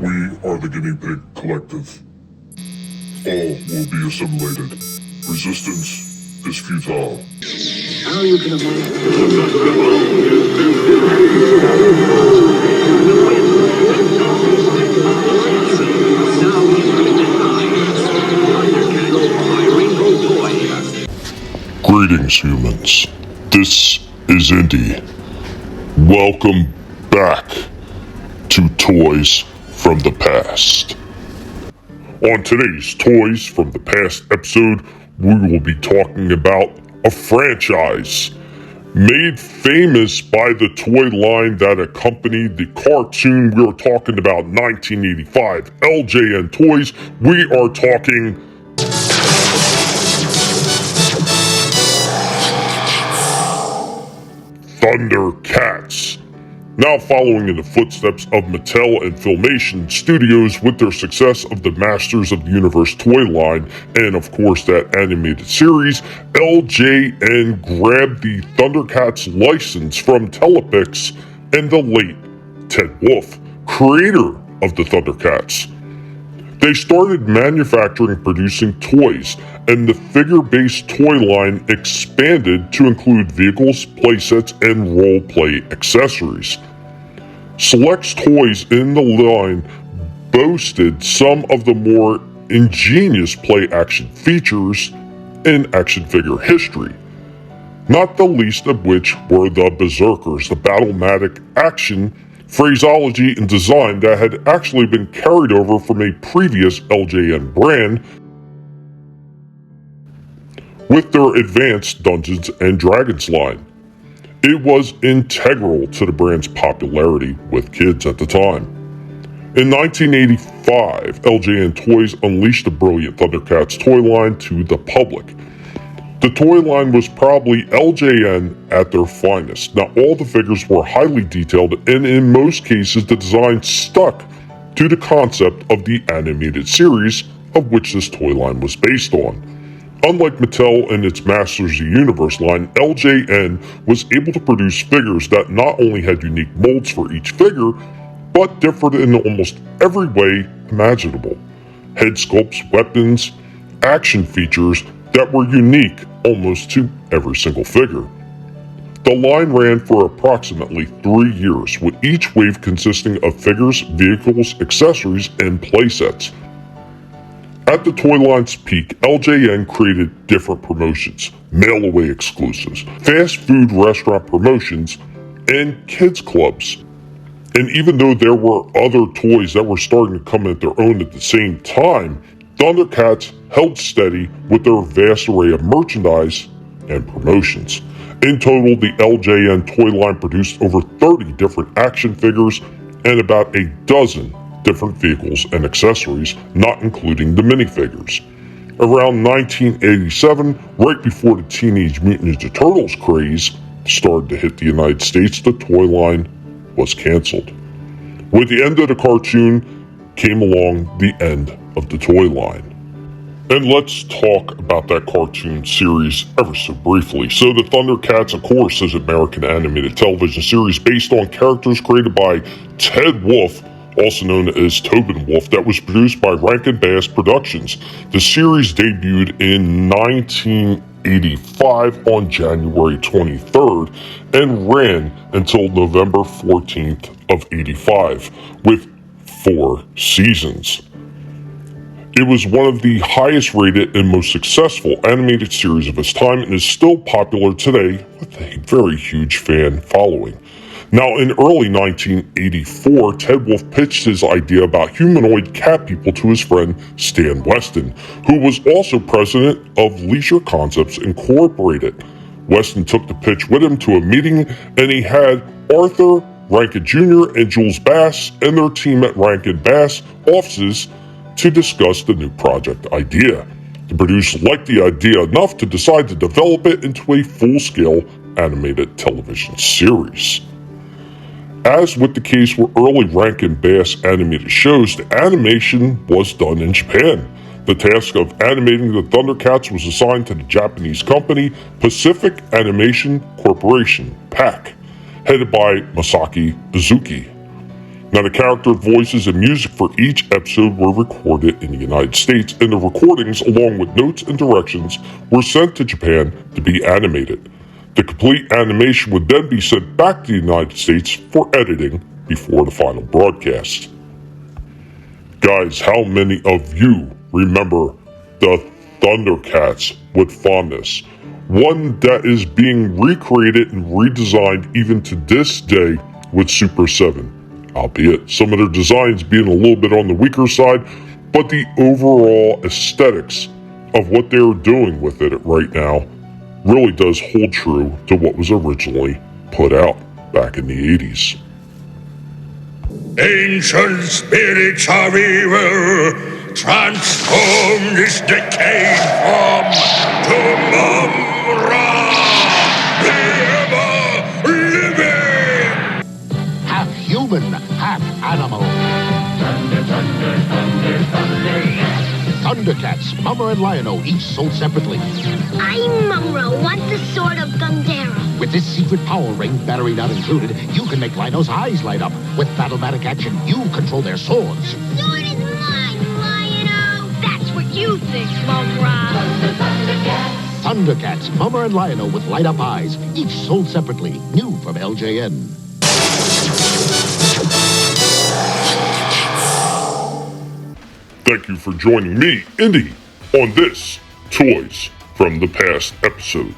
We are the Guinea Pig Collective. All will be assimilated. Resistance is futile. How you can imagine. Greetings, humans. This is Indy. Welcome back to Toys from the Past. On today's Toys from the Past episode, we will be talking about a franchise made famous by the toy line that accompanied the cartoon. We are talking about 1985 LJN Toys. We are talking Thundercats. Now following in the footsteps of Mattel and Filmation Studios with their success of the Masters of the Universe toy line and of course that animated series, LJN grabbed the Thundercats license from Telepix and the late Ted Wolfe, creator of the Thundercats. They started manufacturing and producing toys, and the figure-based toy line expanded to include vehicles, playsets, and role-play accessories. Select toys in the line boasted some of the more ingenious play-action features in action figure history, not the least of which were the Berserkers, the battle-matic action phraseology and design that had actually been carried over from a previous LJN brand with their advanced Dungeons and Dragons line. It was integral to the brand's popularity with kids at the time. In 1985, LJN Toys unleashed the brilliant Thundercats toy line to the public. The toy line was probably LJN at their finest. Now, all the figures were highly detailed, and in most cases, the design stuck to the concept of the animated series of which this toy line was based on. Unlike Mattel and its Masters of the Universe line, LJN was able to produce figures that not only had unique molds for each figure, but differed in almost every way imaginable. Head sculpts, weapons, action features that were unique almost to every single figure. The line ran for approximately 3 years, with each wave consisting of figures, vehicles, accessories, and playsets. At the toy line's peak, LJN created different promotions, mail-away exclusives, fast food restaurant promotions, and kids clubs. And even though there were other toys that were starting to come at their own at the same time, Thundercats held steady with their vast array of merchandise and promotions. In total, the LJN toy line produced over 30 different action figures and about a dozen different vehicles and accessories, not including the minifigures. Around 1987, right before the Teenage Mutant Ninja Turtles craze started to hit the United States, the toy line was canceled. With the end of the cartoon came along the end of the toy line. And let's talk about that cartoon series ever so briefly. So the Thundercats, of course, is an American animated television series based on characters created by Ted Wolfe, also known as Tobin Wolfe, that was produced by Rankin Bass Productions. The series debuted in 1985 on January 23rd and ran until November 14th of 85 with 4 seasons. It was one of the highest rated and most successful animated series of its time and is still popular today with a very huge fan following. Now, in early 1984, Ted Wolfe pitched his idea about humanoid cat people to his friend Stan Weston, who was also president of Leisure Concepts Incorporated. Weston took the pitch with him to a meeting, and he had Arthur Rankin Jr. and Jules Bass and their team at Rankin Bass offices to discuss the new project idea. The producers liked the idea enough to decide to develop it into a full-scale animated television series. As with the case with early Rankin Bass animated shows, the animation was done in Japan. The task of animating the Thundercats was assigned to the Japanese company Pacific Animation Corporation, PAC, headed by Masaki Izuki. Now, the character voices and music for each episode were recorded in the United States, and the recordings, along with notes and directions, were sent to Japan to be animated. The complete animation would then be sent back to the United States for editing before the final broadcast. Guys, how many of you remember the Thundercats with fondness? One that is being recreated and redesigned even to this day with Super 7. Albeit some of their designs being a little bit on the weaker side, but the overall aesthetics of what they're doing with it right now really does hold true to what was originally put out back in the 80s. Ancient spirits of evil, transform this decayed form to Mumra, the ever-living! Half human, half animal. Thundercats, Mummer and Lion-O, each sold separately. I'm Mumra, want the sword of Gundera. With this secret power ring, battery not included, you can make Lion-O's eyes light up. With Battlematic action, you control their swords. The sword is mine, Lion-O. That's what you think, Mumra. Thundercats, Mummer and Lion-O with light-up eyes, each sold separately, new from LJN. Thank you for joining me, Indy, on this Toys from the Past episode.